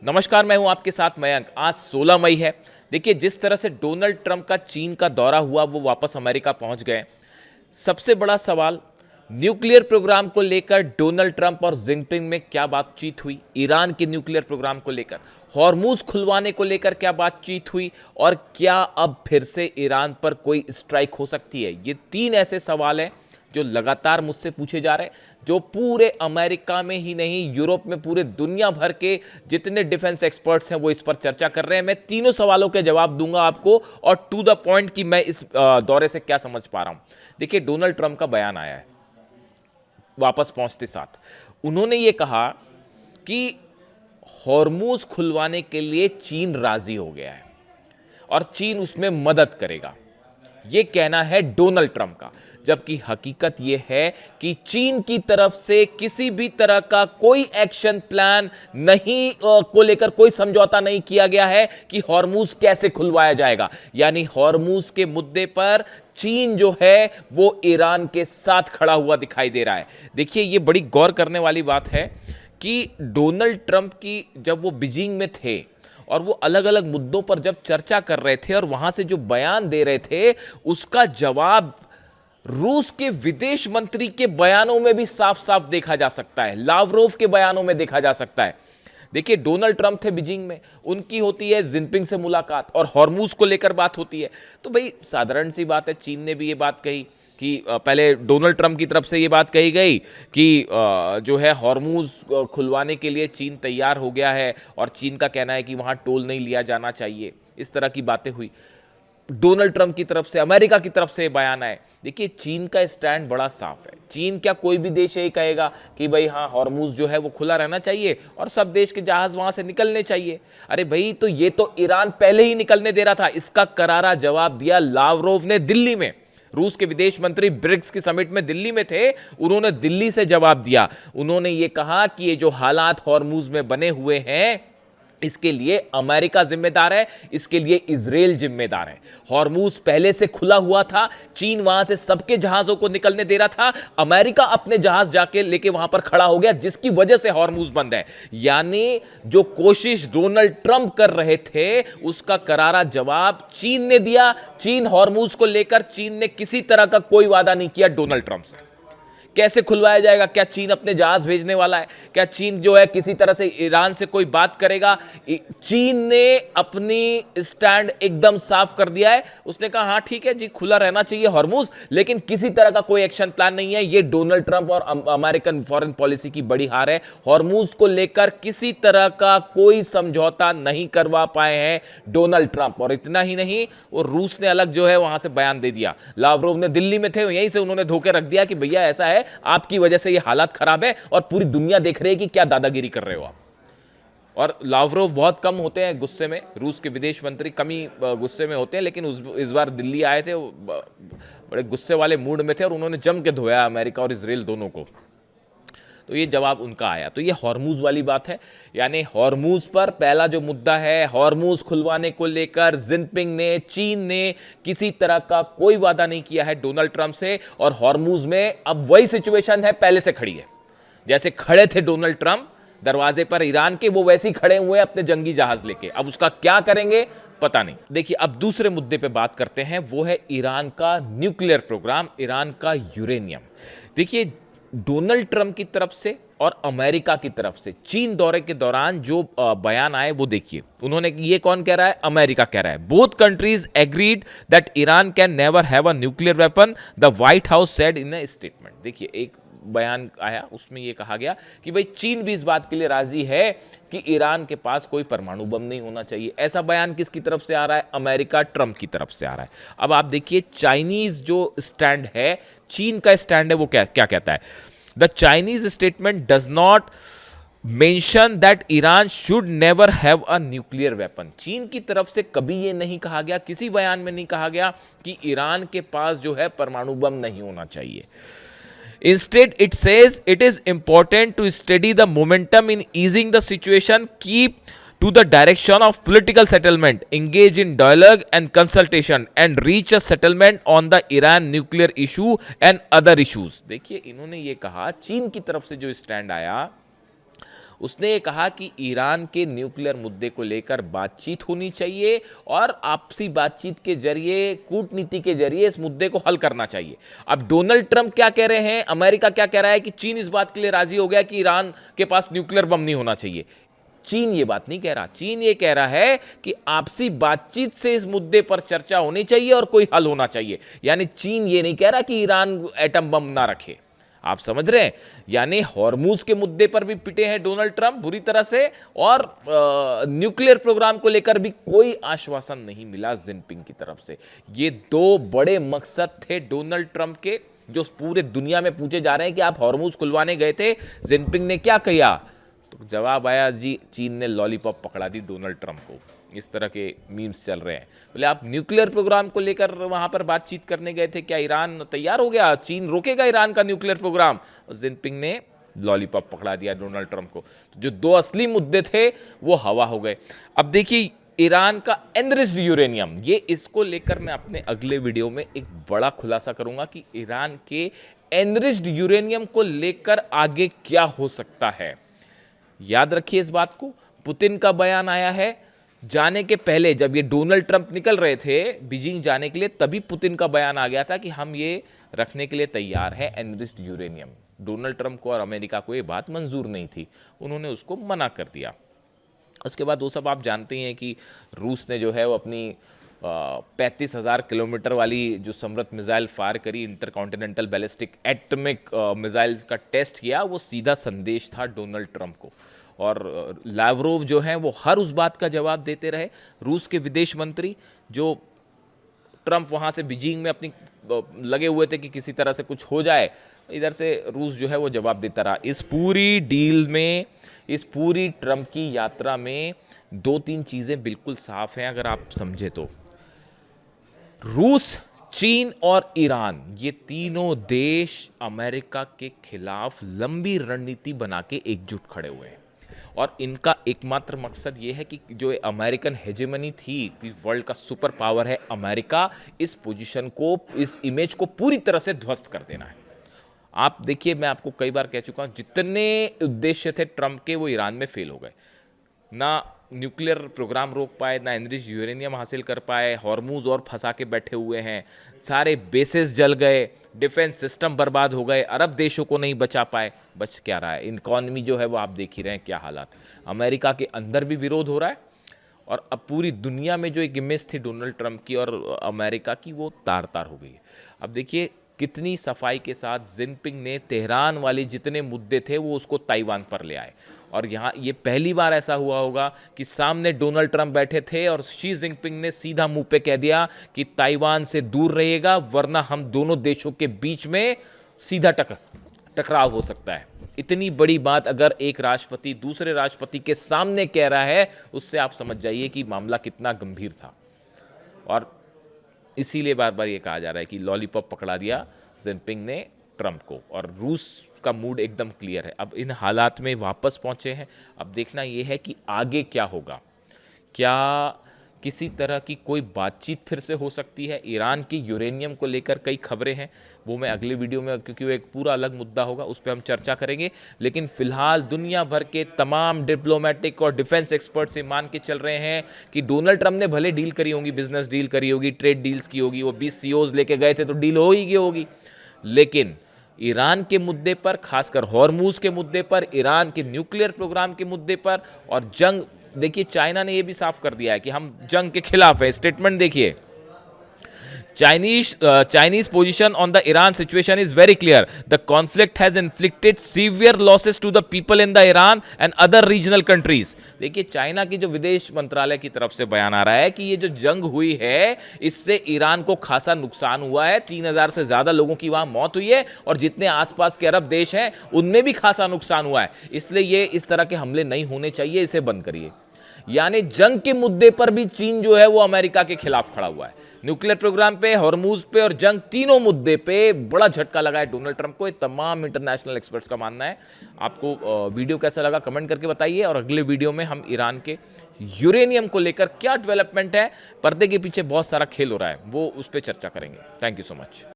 नमस्कार, मैं हूं आपके साथ मयंक। आज 16 मई है। देखिए, जिस तरह से डोनाल्ड ट्रंप का चीन का दौरा हुआ, वो वापस अमेरिका पहुंच गए। सबसे बड़ा सवाल, न्यूक्लियर प्रोग्राम को लेकर डोनाल्ड ट्रंप और जिनपिंग में क्या बातचीत हुई, ईरान के न्यूक्लियर प्रोग्राम को लेकर, हॉर्मूज खुलवाने को लेकर क्या बातचीत हुई, और क्या अब फिर से ईरान पर कोई स्ट्राइक हो सकती है। ये तीन ऐसे सवाल हैं जो लगातार मुझसे पूछे जा रहे हैं, जो पूरे अमेरिका में ही नहीं, यूरोप में, पूरे दुनिया भर के जितने डिफेंस एक्सपर्ट्स हैं वो इस पर चर्चा कर रहे हैं। मैं तीनों सवालों के जवाब दूंगा आपको, और टू द पॉइंट कि मैं इस दौरे से क्या समझ पा रहा हूं। देखिए, डोनाल्ड ट्रंप का बयान आया है वापस पहुंचते साथ। उन्होंने ये कहा कि हॉर्मूज खुलवाने के लिए चीन राजी हो गया है और चीन उसमें मदद करेगा। ये कहना है डोनाल्ड ट्रंप का, जबकि हकीकत यह है कि चीन की तरफ से किसी भी तरह का कोई एक्शन प्लान नहीं को लेकर कोई समझौता नहीं किया गया है कि हॉर्मूज कैसे खुलवाया जाएगा। यानी हॉर्मूज के मुद्दे पर चीन जो है वो ईरान के साथ खड़ा हुआ दिखाई दे रहा है। देखिए, ये बड़ी गौर करने वाली बात है कि डोनाल्ड ट्रंप की जब वो बीजिंग में थे और वो अलग अलग मुद्दों पर जब चर्चा कर रहे थे और वहां से जो बयान दे रहे थे, उसका जवाब रूस के विदेश मंत्री के बयानों में भी साफ साफ देखा जा सकता है, लावरोव के बयानों में देखा जा सकता है। देखिए, डोनाल्ड ट्रंप थे बीजिंग में, उनकी होती है जिनपिंग से मुलाकात और हॉर्मूज को लेकर बात होती है। तो भाई साधारण सी बात है, चीन ने भी ये बात कही कि पहले डोनाल्ड ट्रंप की तरफ से ये बात कही गई कि जो है हॉर्मूज खुलवाने के लिए चीन तैयार हो गया है, और चीन का कहना है कि वहाँ टोल नहीं लिया जाना चाहिए। इस तरह की बातें हुई। डोनाल्ड ट्रंप की तरफ से, अमेरिका की तरफ से बयान आए। देखिए, चीन का स्टैंड बड़ा साफ है। चीन क्या कोई भी देश यही कहेगा कि भाई हाँ, हॉर्मूज जो है वो खुला रहना चाहिए और सब देश के जहाज वहां से निकलने चाहिए। अरे भाई, तो ये तो ईरान पहले ही निकलने दे रहा था। इसका करारा जवाब दिया लावरोव ने दिल्ली में। रूस के विदेश मंत्री ब्रिक्स की समिट में दिल्ली में थे, उन्होंने दिल्ली से जवाब दिया। उन्होंने ये कहा कि ये जो हालात हॉर्मूज में बने हुए हैं, इसके लिए अमेरिका जिम्मेदार है, इसके लिए इजराइल जिम्मेदार है। हॉर्मूज पहले से खुला हुआ था, चीन वहां से सबके जहाजों को निकलने दे रहा था, अमेरिका अपने जहाज जाके लेके वहां पर खड़ा हो गया, जिसकी वजह से हॉर्मूज बंद है। यानी जो कोशिश डोनाल्ड ट्रंप कर रहे थे, उसका करारा जवाब चीन ने दिया। चीन हॉर्मूज को लेकर, चीन ने किसी तरह का कोई वादा नहीं किया डोनाल्ड ट्रंप से। कैसे खुलवाया जाएगा? क्या चीन अपने जहाज भेजने वाला है? क्या चीन जो है किसी तरह से ईरान से कोई बात करेगा? चीन ने अपनी स्टैंड एकदम साफ कर दिया है। उसने कहा हाँ ठीक है जी, खुला रहना चाहिए हॉर्मूज, लेकिन किसी तरह का कोई एक्शन प्लान नहीं है। ये डोनाल्ड ट्रंप और अमेरिकन फॉरेन पॉलिसी की बड़ी हार है। हॉर्मूज को लेकर किसी तरह का कोई समझौता नहीं करवा पाए हैं डोनाल्ड ट्रंप। और इतना ही नहीं, वो रूस ने अलग जो है वहां से बयान दे दिया। लावरोव ने दिल्ली में थे, यहीं से उन्होंने धोखे रख दिया कि भैया ऐसा है, आपकी वजह से ये हालात खराब है और पूरी दुनिया देख रही है कि क्या दादागिरी कर रहे हो आप। और लावरोव बहुत कम होते हैं गुस्से में, रूस के विदेश मंत्री कम ही गुस्से में होते हैं, लेकिन इस बार दिल्ली आए थे, बड़े गुस्से वाले मूड में थे और उन्होंने जम के धोया अमेरिका और इजराइल दोनों को। तो ये जवाब उनका आया। तो ये हॉर्मूज वाली बात है। यानी हॉर्मूज पर पहला जो मुद्दा है, हॉर्मूज खुलवाने को लेकर जिनपिंग ने, चीन ने किसी तरह का कोई वादा नहीं किया है डोनाल्ड ट्रंप से। और हॉर्मूज में अब वही सिचुएशन है, पहले से खड़ी है। जैसे खड़े थे डोनाल्ड ट्रंप दरवाजे पर ईरान के, वो वैसे ही खड़े हुए अपने जंगी जहाज लेके। अब उसका क्या करेंगे पता नहीं। देखिए, अब दूसरे मुद्दे पे बात करते हैं, वो है ईरान का न्यूक्लियर प्रोग्राम, ईरान का यूरेनियम। देखिए, डोनाल्ड ट्रंप की तरफ से और अमेरिका की तरफ से चीन दौरे के दौरान जो बयान आए वो देखिए। उन्होंने, ये कौन कह रहा है? अमेरिका कह रहा है। Both countries agreed that Iran can never have a nuclear weapon, the white house said in a statement. देखिए, एक बयान आया, उसमें यह कहा गया कि भाई चीन भी इस बात के लिए राजी है कि ईरान के पास कोई परमाणु बम नहीं होना चाहिए। ऐसा बयान किसकी तरफ से आ रहा है? अमेरिका, ट्रंप की तरफ से आ रहा है। अब आप देखिए, चाइनीज जो स्टैंड है, चीन का स्टैंड है, वो क्या क्या कहता है? The Chinese statement does not mention that Iran should never have a nuclear weapon. चीन की तरफ से कभी यह नहीं कहा गया, किसी बयान में नहीं कहा गया कि ईरान के पास जो है परमाणु बम नहीं होना चाहिए। Instead, it says it is important to steady the momentum in easing the situation, keep to the direction of political settlement, engage in dialogue and consultation, and reach a settlement on the Iran nuclear issue and other issues. देखिए, इन्होंने ये कहा, चीन की तरफ से जो stand आया उसने ये कहा कि ईरान के न्यूक्लियर मुद्दे को लेकर बातचीत होनी चाहिए और आपसी बातचीत के जरिए, कूटनीति के जरिए इस मुद्दे को हल करना चाहिए। अब डोनाल्ड ट्रंप क्या कह रहे हैं, अमेरिका क्या कह रहा है कि चीन इस बात के लिए राजी हो गया कि ईरान के पास न्यूक्लियर बम नहीं होना चाहिए। चीन ये बात नहीं कह रहा, चीन ये कह रहा है कि आपसी बातचीत से इस मुद्दे पर चर्चा होनी चाहिए और कोई हल होना चाहिए। यानी चीन ये नहीं कह रहा कि ईरान एटम बम ना रखे। आप समझ रहे हैं? यानी हॉर्मूज के मुद्दे पर भी पिटे हैं डोनाल्ड ट्रंप बुरी तरह से, और न्यूक्लियर प्रोग्राम को लेकर भी कोई आश्वासन नहीं मिला जिनपिंग की तरफ से। ये दो बड़े मकसद थे डोनाल्ड ट्रंप के, जो पूरे दुनिया में पूछे जा रहे हैं कि आप हॉर्मूज खुलवाने गए थे, जिनपिंग ने क्या किया? तो जवाब आया जी, चीन ने लॉलीपॉप पकड़ा दी डोनाल्ड ट्रंप को। इस तरह के मीम्स चल रहे हैं। बोले आप न्यूक्लियर प्रोग्राम को लेकर वहां पर बातचीत करने गए थे, क्या ईरान तैयार हो गया? चीन रोकेगा ईरान का न्यूक्लियर प्रोग्राम? जिनपिंग ने लॉलीपॉप पकड़ा दिया डोनाल्ड ट्रंप को। तो जो दो असली मुद्दे थे वो हवा हो गए। अब देखिए ईरान का एनरिच्ड यूरेनियम, ये इसको लेकर मैं अपने अगले वीडियो में एक बड़ा खुलासा करूंगा कि ईरान के एनरिच्ड यूरेनियम को लेकर आगे क्या हो सकता है। याद रखिए इस बात को। पुतिन का बयान आया है जाने के पहले, जब ये डोनाल्ड ट्रंप निकल रहे थे बीजिंग जाने के लिए, तभी पुतिन का बयान आ गया था कि हम ये रखने के लिए तैयार है एनरिच्ड यूरेनियम। डोनाल्ड ट्रंप को और अमेरिका को ये बात मंजूर नहीं थी, उन्होंने उसको मना कर दिया। उसके बाद वो सब आप जानते ही हैं कि रूस ने जो है वो अपनी 35,000 किलोमीटर वाली जो समृद्ध मिसाइल फायर करी, इंटरकॉन्टिनेंटल बैलिस्टिक एटॉमिक मिसाइल्स का टेस्ट किया। वो सीधा संदेश था डोनाल्ड ट्रंप को, और लावरोव जो हैं वो हर उस बात का जवाब देते रहे। रूस के विदेश मंत्री, जो ट्रंप वहाँ से बीजिंग में अपनी लगे हुए थे कि किसी तरह से कुछ हो जाए, इधर से रूस जो है वो जवाब देता रहा। इस पूरी डील में, इस पूरी ट्रंप की यात्रा में दो तीन चीज़ें बिल्कुल साफ हैं अगर आप समझे तो। रूस, चीन और ईरान, ये तीनों देश अमेरिका के खिलाफ लंबी रणनीति बना के एकजुट खड़े हुए हैं, और इनका एकमात्र मकसद ये है कि जो अमेरिकन हेजेमनी थी कि वर्ल्ड का सुपर पावर है अमेरिका, इस पोजीशन को, इस इमेज को पूरी तरह से ध्वस्त कर देना है। आप देखिए, मैं आपको कई बार कह चुका हूं, जितने उद्देश्य थे ट्रंप के वो ईरान में फेल हो गए। ना न्यूक्लियर प्रोग्राम रोक पाए, ना एनरिच्ड यूरेनियम हासिल कर पाए, हॉर्मूज और फंसा के बैठे हुए हैं, सारे बेसेस जल गए, डिफेंस सिस्टम बर्बाद हो गए, अरब देशों को नहीं बचा पाए। बच क्या रहा है? इकॉनमी जो है वो आप देख ही रहे हैं क्या हालात। अमेरिका के अंदर भी विरोध हो रहा है, और अब पूरी दुनिया में जो एक इमेज थी डोनाल्ड ट्रंप की और अमेरिका की, वो तार तार हो गई है। अब देखिए कितनी सफाई के साथ जिनपिंग ने तेहरान वाले जितने मुद्दे थे वो उसको ताइवान पर ले आए, और यहाँ ये पहली बार ऐसा हुआ होगा कि सामने डोनाल्ड ट्रंप बैठे थे और शी जिनपिंग ने सीधा मुंह पे कह दिया कि ताइवान से दूर रहिएगा, वरना हम दोनों देशों के बीच में सीधा टकराव हो सकता है। इतनी बड़ी बात अगर एक राष्ट्रपति दूसरे राष्ट्रपति के सामने कह रहा है, उससे आप समझ जाइए कि मामला कितना गंभीर था। और इसीलिए बार बार ये कहा जा रहा है कि लॉलीपॉप पकड़ा दिया जिनपिंग ने ट्रंप को, और रूस का मूड एकदम क्लियर है। अब इन हालात में वापस पहुंचे हैं, अब देखना ये है कि आगे क्या होगा। क्या किसी तरह की कोई बातचीत फिर से हो सकती है? ईरान की यूरेनियम को लेकर कई खबरें हैं, वो मैं अगले वीडियो में, क्योंकि वो एक पूरा अलग मुद्दा होगा, उस पर हम चर्चा करेंगे। लेकिन फिलहाल दुनिया भर के तमाम डिप्लोमेटिक और डिफेंस एक्सपर्ट्स ये मान के चल रहे हैं कि डोनाल्ड ट्रंप ने भले डील करी होगी, बिजनेस डील करी होगी, ट्रेड डील्स की होगी, वो 20 CEOs लेके गए थे तो डील हो ही गई होगी, लेकिन ईरान के मुद्दे पर, खासकर हॉर्मूज के मुद्दे पर, ईरान के न्यूक्लियर प्रोग्राम के मुद्दे पर, और जंग, देखिए चाइना ने यह भी साफ कर दिया है कि हम जंग के खिलाफ है। स्टेटमेंट देखिए, Chinese position on the Iran situation is very clear. The conflict has inflicted severe losses to the people in the Iran and other regional countries. देखिए चाइना की जो विदेश मंत्रालय की तरफ से बयान आ रहा है कि ये जो जंग हुई है इससे ईरान को खासा नुकसान हुआ है, 3,000 से ज्यादा लोगों की वहां मौत हुई है, और जितने आसपास के अरब देश हैं उनमें भी खासा नुकसान हुआ है। इसलिए ये इस तरह के हमले नहीं होने चाहिए, इसे बंद करिए। यानी जंग के मुद्दे पर भी चीन जो है वो अमेरिका के खिलाफ खड़ा हुआ है। न्यूक्लियर प्रोग्राम पे, हॉर्मूज पे और जंग, तीनों मुद्दे पे बड़ा झटका लगा है डोनाल्ड ट्रंप को। ये तमाम इंटरनेशनल एक्सपर्ट्स का मानना है। आपको वीडियो कैसा लगा कमेंट करके बताइए, और अगले वीडियो में हम ईरान के यूरेनियम को लेकर क्या डेवलपमेंट है, पर्दे के पीछे बहुत सारा खेल हो रहा है, वो उस पर चर्चा करेंगे। Thank you so much.